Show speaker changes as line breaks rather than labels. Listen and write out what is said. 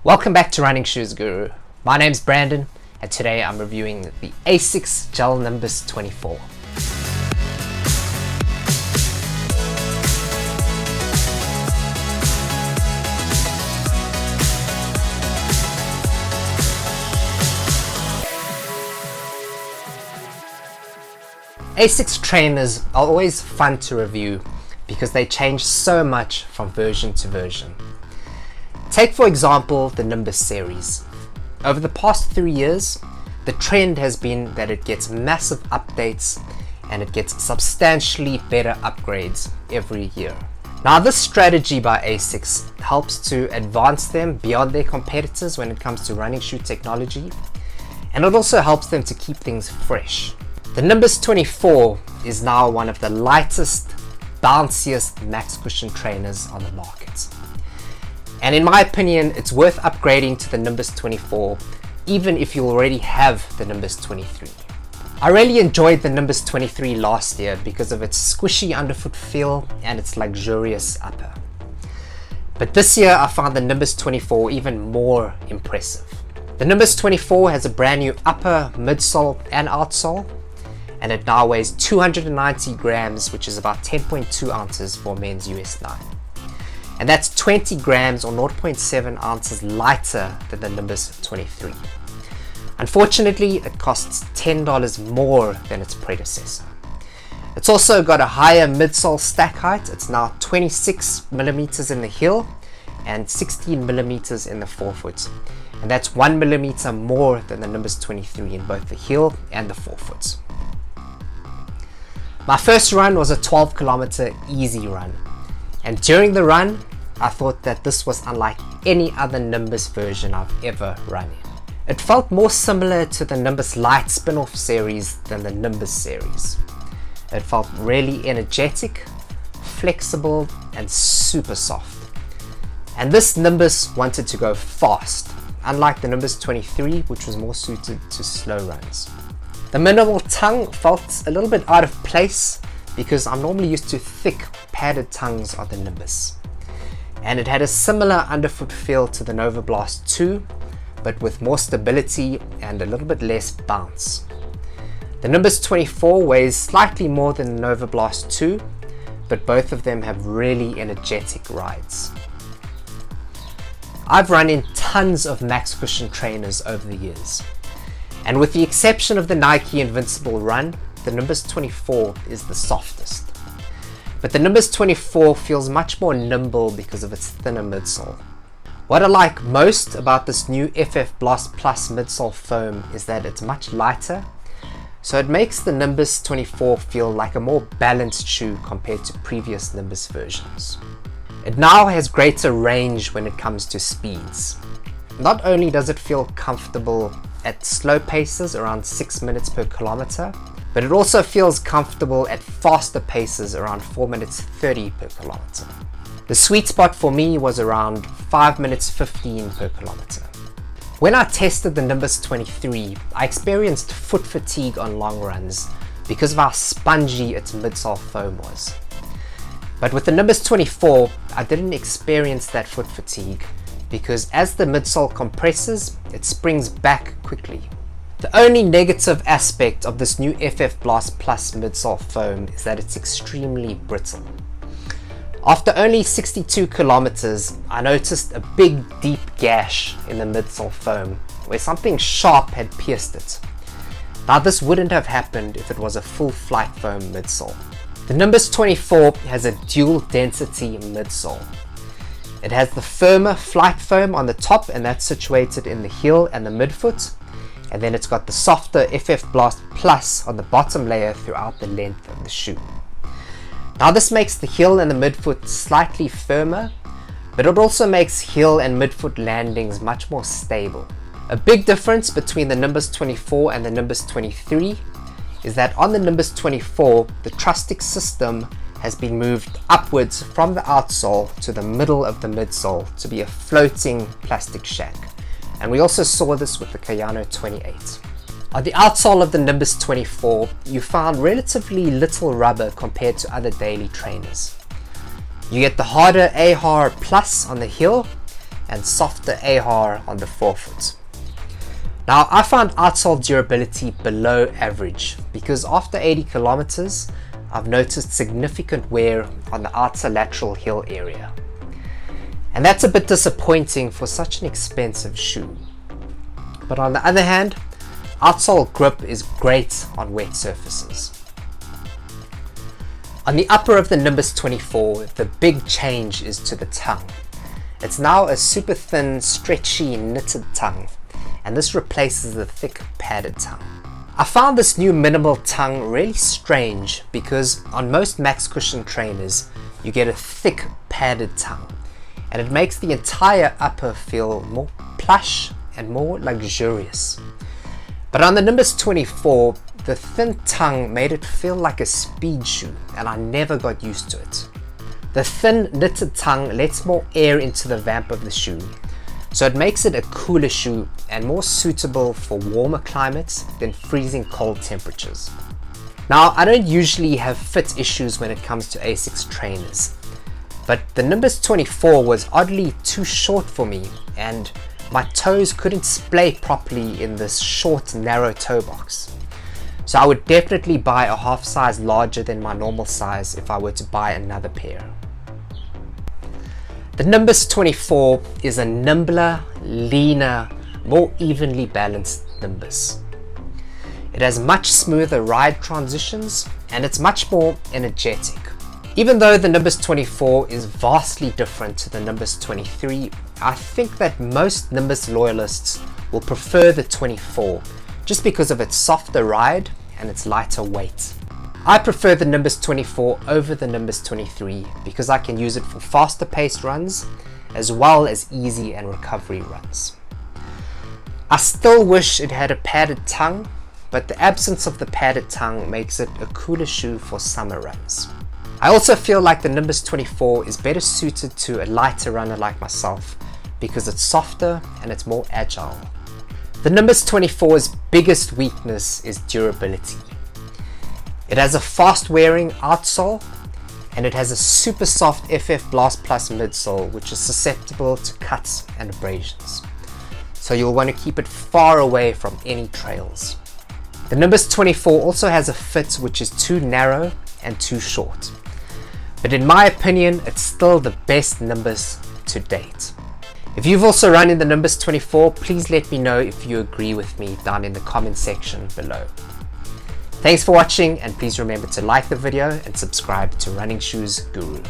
Welcome back to Running Shoes Guru. My name's Brandon and today I'm reviewing the ASICS Gel-Nimbus 24. ASICS trainers are always fun to review because they change so much from version to version. Take for example the Nimbus series. Over the past 3 years, the trend has been that it gets massive updates and it gets substantially better upgrades every year. Now this strategy by ASICS helps to advance them beyond their competitors when it comes to running shoe technology, and it also helps them to keep things fresh. The Nimbus 24 is now one of the lightest, bounciest max cushion trainers on the market. And in my opinion, it's worth upgrading to the Nimbus 24 even if you already have the Nimbus 23. I really enjoyed the Nimbus 23 last year because of its squishy underfoot feel and its luxurious upper. But this year I found the Nimbus 24 even more impressive. The Nimbus 24 has a brand new upper, midsole and outsole, and it now weighs 290 grams, which is about 10.2 ounces for men's US 9. And that's 20 grams or 0.7 ounces lighter than the Nimbus 23. Unfortunately, it costs $10 more than its predecessor. It's also got a higher midsole stack height. It's now 26 millimeters in the heel and 16 millimeters in the forefoot. And that's 1 millimeter more than the Nimbus 23 in both the heel and the forefoot. My first run was a 12-kilometer easy run. And during the run, I thought that this was unlike any other Nimbus version I've ever run in. It felt more similar to the Nimbus Light spin-off series than the Nimbus series. It felt really energetic, flexible, and super soft. And this Nimbus wanted to go fast, unlike the Nimbus 23, which was more suited to slow runs. The minimal tongue felt a little bit out of place because I'm normally used to thick, padded tongues on the Nimbus. And it had a similar underfoot feel to the Nova Blast 2, but with more stability and a little bit less bounce. The Nimbus 24 weighs slightly more than the Nova Blast 2, but both of them have really energetic rides. I've run in tons of max cushion trainers over the years, and with the exception of the Nike Invincible Run, the Nimbus 24 is the softest. But the Nimbus 24 feels much more nimble because of its thinner midsole. What I like most about this new FF Blast Plus midsole foam is that it's much lighter, so it makes the Nimbus 24 feel like a more balanced shoe compared to previous Nimbus versions. It now has greater range when it comes to speeds. Not only does it feel comfortable at slow paces around 6 minutes per kilometer, but it also feels comfortable at faster paces around 4 minutes 30 per kilometer. The sweet spot for me was around 5 minutes 15 per kilometer. When I tested the Nimbus 23, I experienced foot fatigue on long runs because of how spongy its midsole foam was. But with the Nimbus 24, I didn't experience that foot fatigue because as the midsole compresses, it springs back quickly. The only negative aspect of this new FF Blast Plus midsole foam is that it's extremely brittle. After only 62 kilometers, I noticed a big deep gash in the midsole foam where something sharp had pierced it. Now this wouldn't have happened if it was a full flight foam midsole. The Nimbus 24 has a dual density midsole. It has the firmer flight foam on the top, and that's situated in the heel and the midfoot. And then it's got the softer FF Blast Plus on the bottom layer throughout the length of the shoe. Now this makes the heel and the midfoot slightly firmer, but it also makes heel and midfoot landings much more stable. A big difference between the Nimbus 24 and the Nimbus 23 is that on the Nimbus 24, the Trustix system has been moved upwards from the outsole to the middle of the midsole to be a floating plastic shank. And we also saw this with the Kayano 28. On the outsole of the Nimbus 24, you found relatively little rubber compared to other daily trainers. You get the harder AHR Plus on the heel, and softer AHR on the forefoot. Now, I found outsole durability below average because after 80 kilometers, I've noticed significant wear on the outer lateral heel area. And that's a bit disappointing for such an expensive shoe. But on the other hand, outsole grip is great on wet surfaces. On the upper of the Nimbus 24, the big change is to the tongue. It's now a super thin, stretchy, knitted tongue, and this replaces the thick, padded tongue. I found this new minimal tongue really strange because on most max cushion trainers, you get a thick, padded tongue, and it makes the entire upper feel more plush and more luxurious. But on the Nimbus 24, the thin tongue made it feel like a speed shoe, and I never got used to it. The thin knitted tongue lets more air into the vamp of the shoe, so it makes it a cooler shoe and more suitable for warmer climates than freezing cold temperatures. Now, I don't usually have fit issues when it comes to ASICS trainers, but the Nimbus 24 was oddly too short for me, and my toes couldn't splay properly in this short, narrow toe box. So I would definitely buy a half size larger than my normal size if I were to buy another pair. The Nimbus 24 is a nimbler, leaner, more evenly balanced Nimbus. It has much smoother ride transitions and it's much more energetic. Even though the Nimbus 24 is vastly different to the Nimbus 23, I think that most Nimbus loyalists will prefer the 24 just because of its softer ride and its lighter weight. I prefer the Nimbus 24 over the Nimbus 23 because I can use it for faster paced runs as well as easy and recovery runs. I still wish it had a padded tongue, but the absence of the padded tongue makes it a cooler shoe for summer runs. I also feel like the Nimbus 24 is better suited to a lighter runner like myself because it's softer and it's more agile. The Nimbus 24's biggest weakness is durability. It has a fast wearing outsole and it has a super soft FF Blast Plus midsole which is susceptible to cuts and abrasions. So you'll want to keep it far away from any trails. The Nimbus 24 also has a fit which is too narrow and too short. But in my opinion, it's still the best Nimbus to date. If you've also run in the Nimbus 24, please let me know if you agree with me down in the comment section below. Thanks for watching, and please remember to like the video and subscribe to Running Shoes Guru.